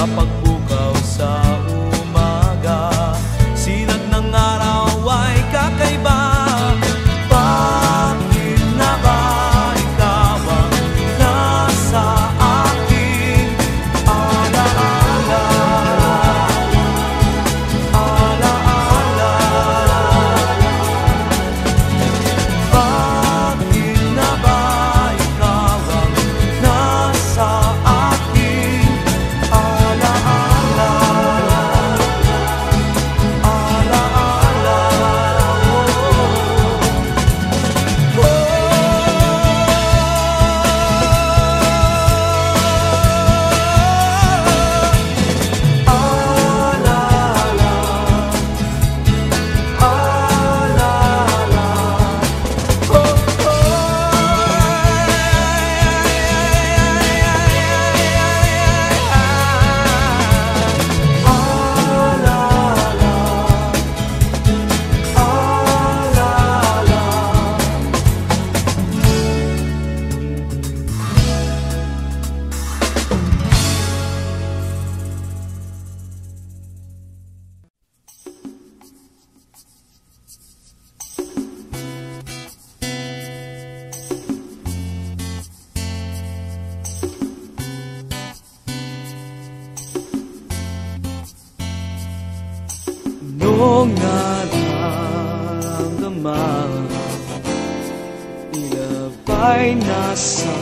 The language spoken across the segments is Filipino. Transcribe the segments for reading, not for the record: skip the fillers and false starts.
kapag bukaw sa umaga, sinag ng araw ay kakaiba. Bakit na ba ikaw ang nasa aking alaala? Alaala. Bakit na ba ikaw ang nasa aking alaala? Noong nararamdaman, tila ba'y nasa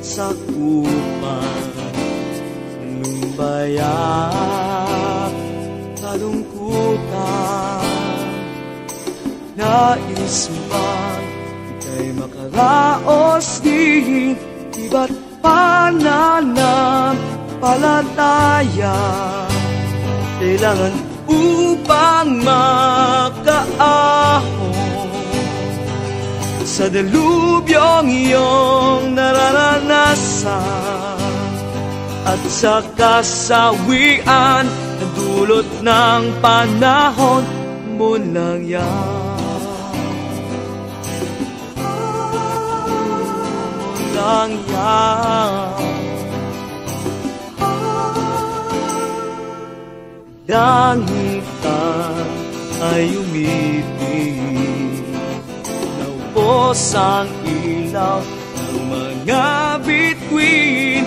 sakupan, lumbayak, kalungkutan. Nais bang ika'y makaraos din, iba't pananampalataya kailangan upang makaahon sa delubyong iyong nararanasan at sa kasawian na dulot ng panahon mo lang yan. Mo lang yan. Langitan ay umiting, naubos ang ilaw ng mga bituin.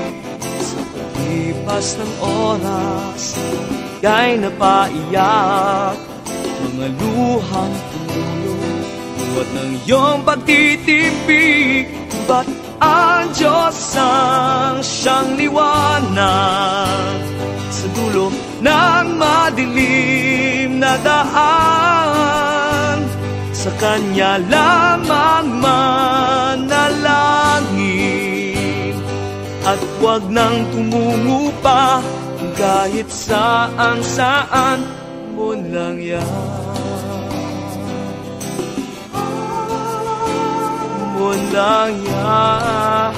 Sa paglipas ng oras, ika'y napaiyak, mga luhang tumulo, buhat ng iyong pagtitimpik. Ba't ang Diyos ang siyang liwanag sa dulo ng madilim na daan? Sa Kanya lamang manalangin at huwag nang tumungo pa kahit saan mo lang yan. Mo lang yan.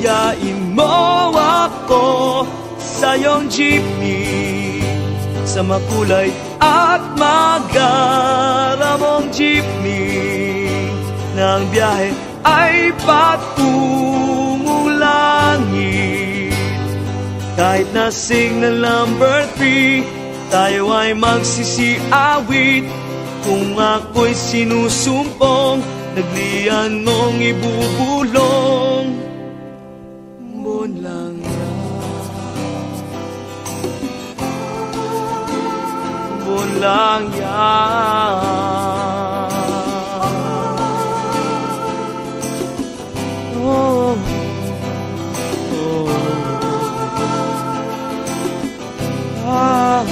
Yayain mo ako sa iyong jeepney, sa makulay at magaramong jeepney, na ang biyahe ay patungong langit. Kahit na signal number 3, tayo ay magsisiawit. Kung ako'y sinusumpong, naglian mong ibubulong. Mo lang yan. Mo lang yan. Oh, oh, ah.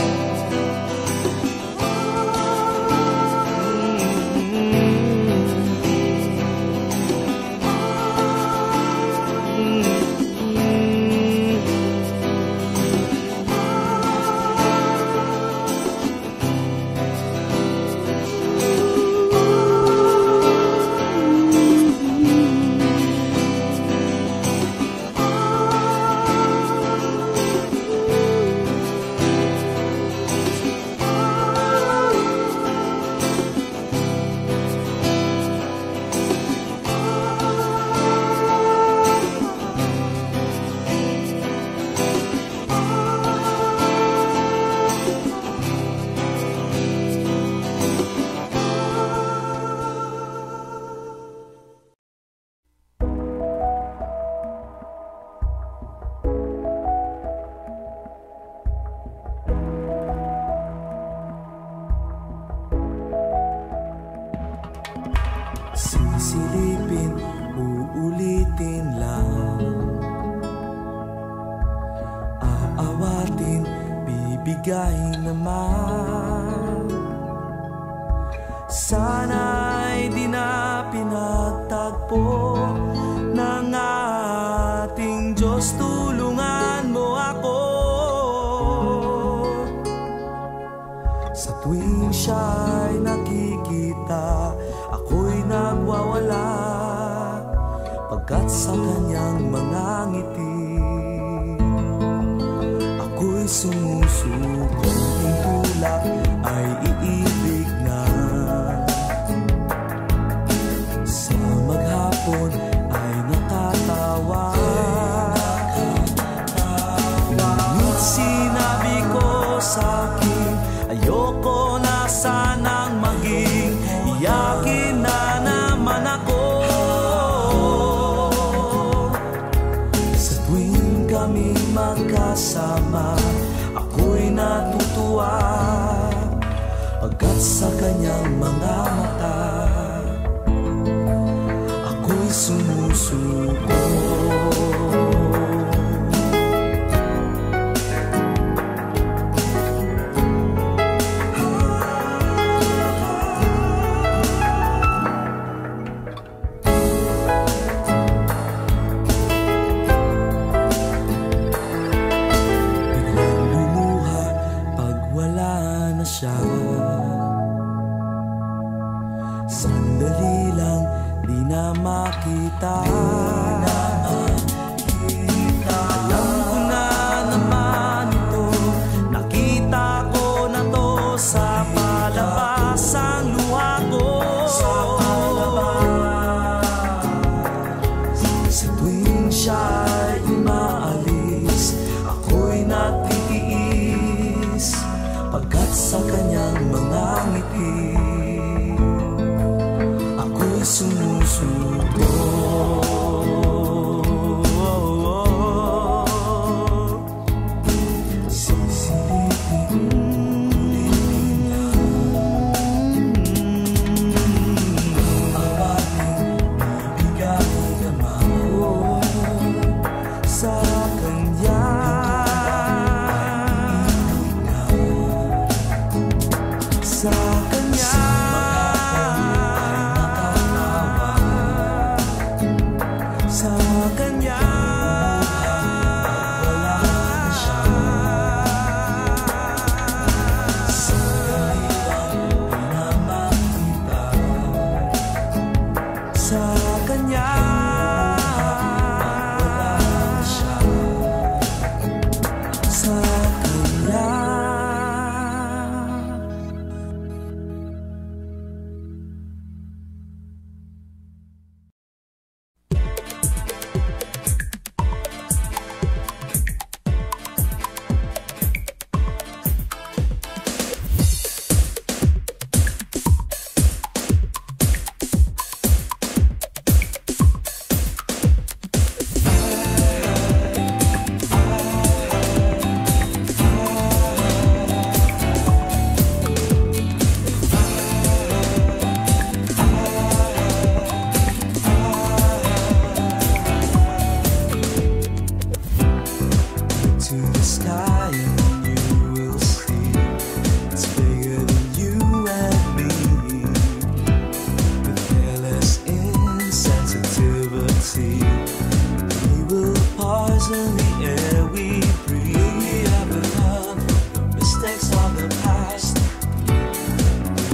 Sisilipin, uulitin lang. Aawatin, bibigayin naman. Sana'y di na pinagtagpo ng ating Diyos. Tulungan mo ako sa tuwing siya'y nakikita, ako'y nagwawala pagkat sa kanyang mga ngiti ako'y sumusuko. Ang tulak ay iibig na, sa maghapon ay nakatawa. Ngunit sinabi ko sa'kin, ayoko na sanang maging iyakin na naman ako. Sa tuwing kami magkasama, ako'y natutuwa pagkat sa kanyang mga mata ako'y sumusuko. Sandali lang, di na makita. Alam ko na naman ito, nakita ko na to sa palabas ang luha ko. Sa tuwing siya'y umaalis, ako'y natitiis pagkat sa kanyang mga ngiti ako'y sumusuko. Sisilipin, ulitin lang. Awatin, bibigayin naman sa kanya. Sa kanya sa kanya wala na siya. Sandali lang, di na makita. Sa kanya wala na siya. Sa kanya. To the sky and you will see it's bigger than you and me. With careless insensitivity, we will poison the air we breathe. Will we ever learn from the mistakes of the past?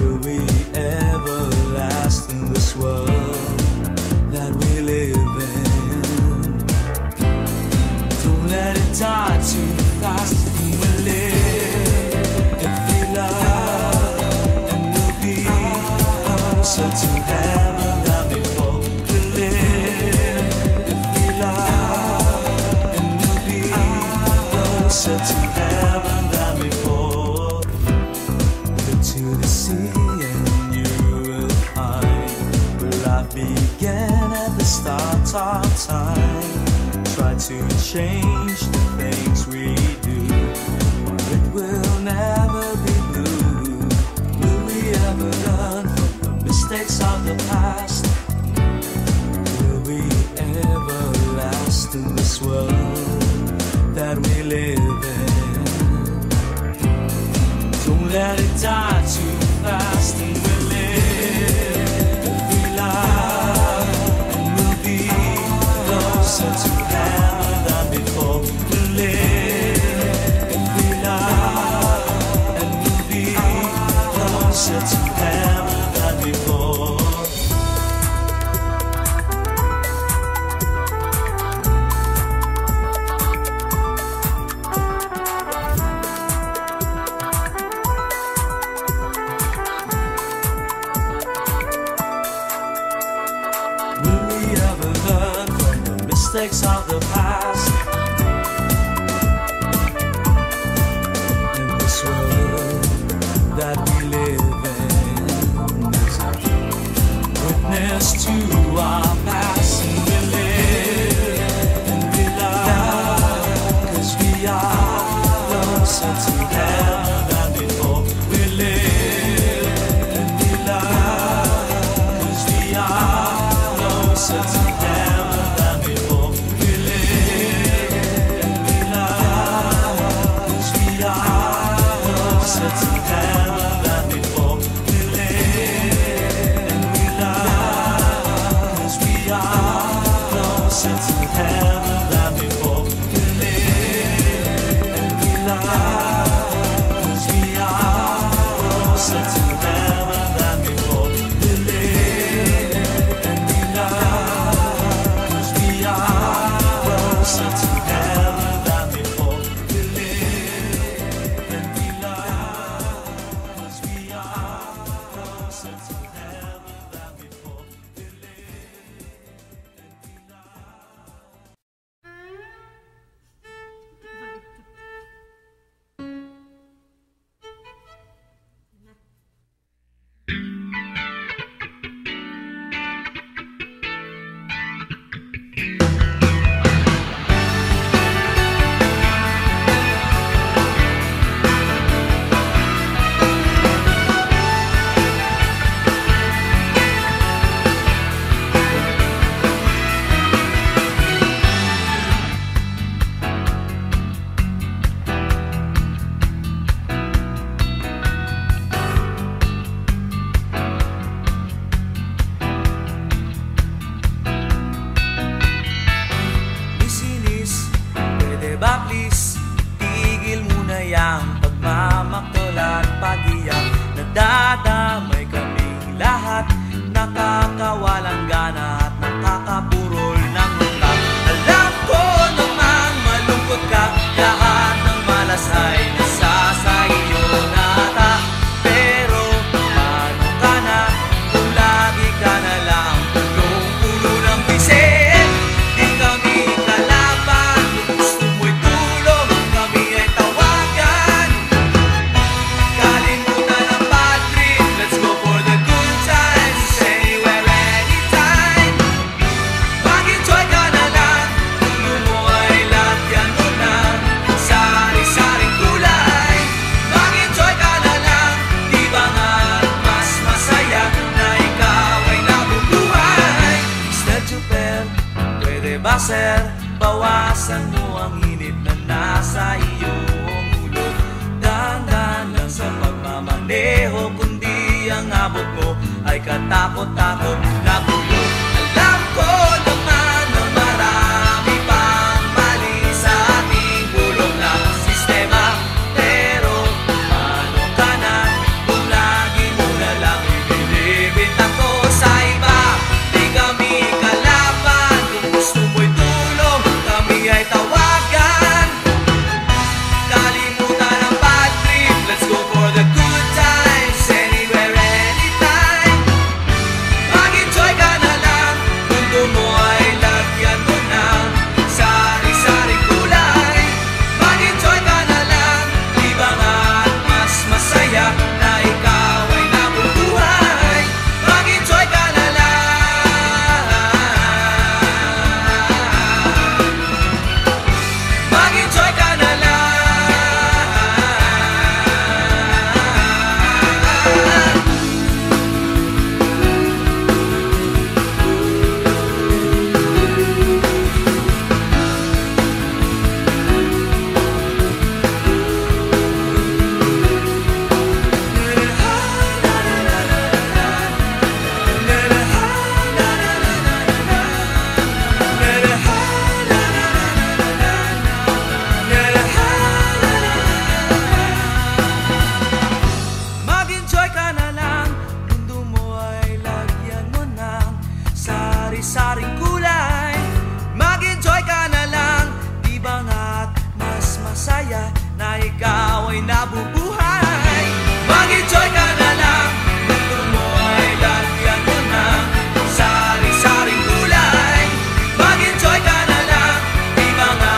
Will we ever last in this world that we live in? Don't let it die too fast. We will live if we love, and we'll be closer to heaven than before. We'll live if we love, and we'll be closer to heaven than before. Look to the sea and you will find where life began at the start of time. Try to change the things we do, or it will never be blue. Will we ever learn from the mistakes of the past? let it die too fast, and we'll live if we love, and we'll be closer to heaven than before. We'll live if we love, and we'll be closer to heaven than before. Mistakes of the past. In this world that we live in, there's a witness to our past, and we live and we love, 'cause we are closer to heaven than before. We live and we love, 'cause we are closer to heaven. Nadadamay kaming lahat, nakakawalang gana at nakakapurol ng utak. Alam ko naman malungkot ka, lahat ng malas ay nasa iyo nata. Pero paano ka na kung lagi ka na lang puno ng bisit? Di kami kalaban, kung gusto mo'y tulong, kami ay tawagan. Kalimutan ang bad trip, let's go for the good times, anywhere, anytime. Mag-enjoy ka na lang, ulo mo ay lagyan mo na sari-saring kulay. Mag-enjoy ka na lang, di ba nga mas masaya na ikaw ay nabubuhay? Mr. Chuper, pwede ba sir, bawasan mo ang init na nasa iyong ulo? Dahan-dahan lang sa pagmamaneho, kundi ang abot mo ay katakot-takot na gulo. Alam ko naman na marami pang mali sa ating bulong na sistema, pero paano ka na kung lagi mo na lang ibinibit ako sa iba? Di kami kalaban, kung gusto mo'y tulong, kami ay tawagan. Kalimutan ang bad trip, let's go for the good times, anywhere, anytime. Mag-enjoy na ikaw ay nabubuhay. Mag-enjoy ka na lang, mundo mo ay lalagyan mo ng sari-saring kulay. Mag-enjoy ka na lang, di ba nga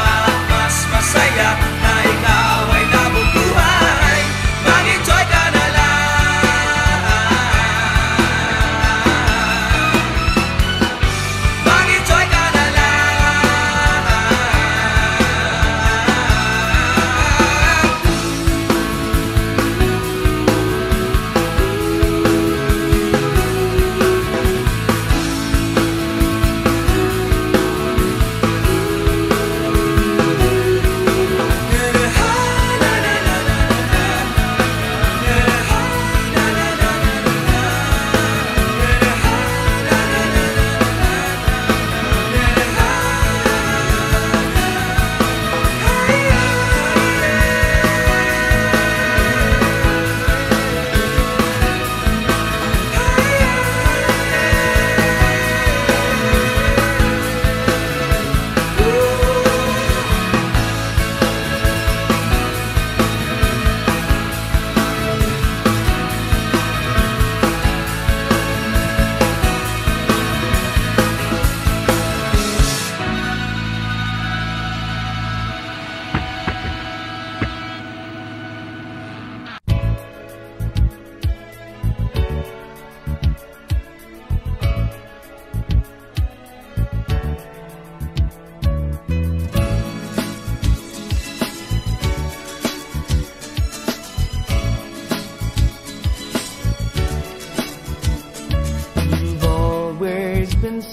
mas masaya na ikaw ay nabubuhay. Mag-enjoy ka na lang, mag-enjoy ka na lang.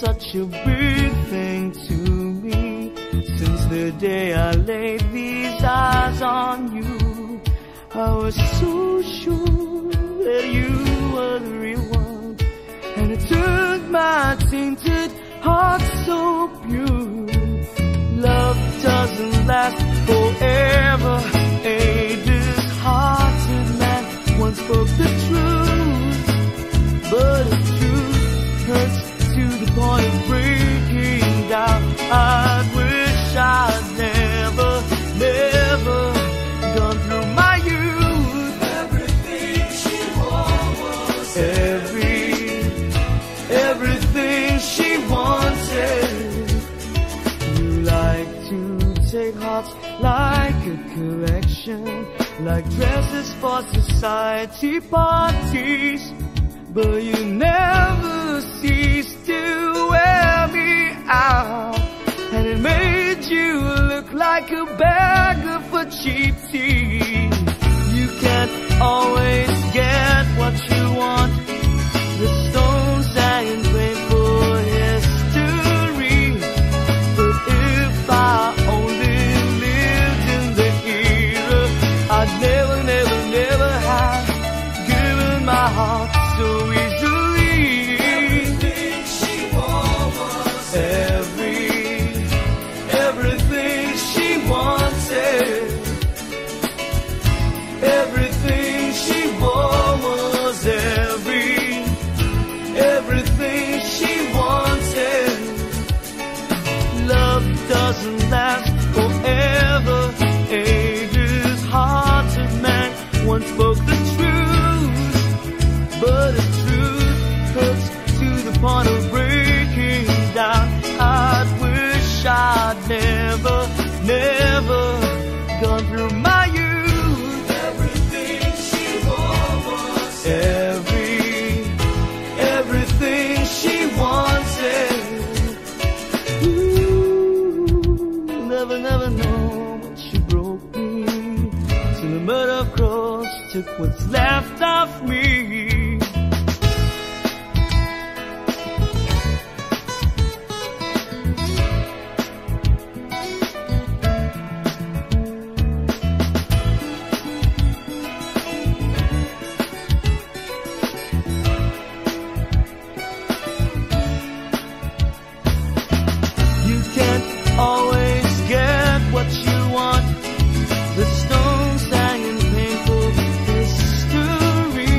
Such a big thing to me since the day I laid these eyes on you. I was so sure that you were the real one, and it took my tainted heart so pure. Love doesn't last forever. A disheartened man once spoke the truth, but the truth hurts to the point of breaking down. I wish I'd never gone through my youth. Everything she wore was everything she wanted. You like to take hearts like a collection, like dresses for society parties, but you never cease to wear me out, and it made you look like a beggar for cheap tea. You can't always get what you want. The stones hanging painful history, but if I only lived in the era, I'd never have given my heart so easily. everything she wore was Everything she wanted. Everything she wore was everything she wanted. Love doesn't last forever. A disheartened man once spoke the truth, but the truth hurts to the point of breaking down. I wish I'd never gone through my youth. everything she wore was everything she wanted. Ooh, never know what she broke me, till the murder cross took what's left of me. Always get what you want. The stones hanging painful history,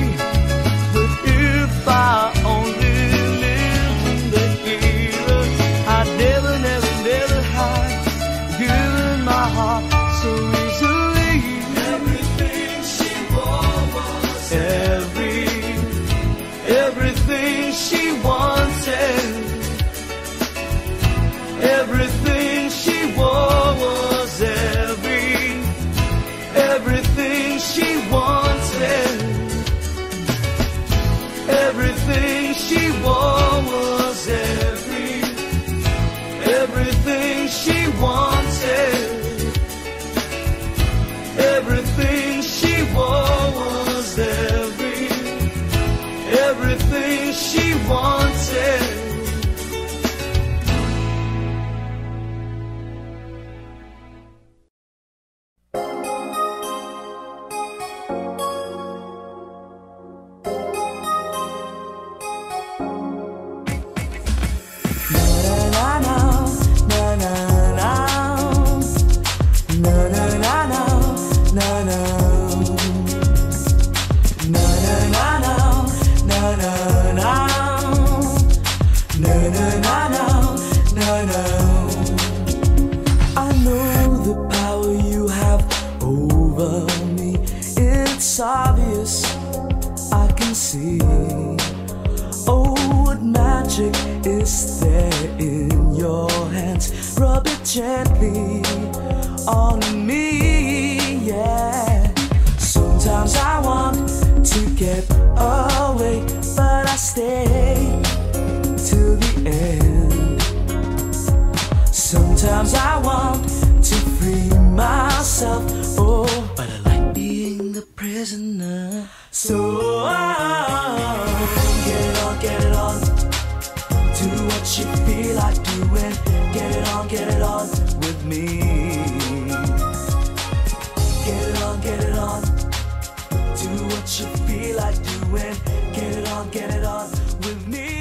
it's obvious, I can see. Oh, what magic is there in your hands? Rub it gently on me, yeah. Sometimes I want to get away, but I stay till the end. Sometimes I want to free myself, oh, but I like being the prisoner. So get it on, do what you feel like doing. Get it on with me. Get it on, do what you feel like doing. Get it on with me.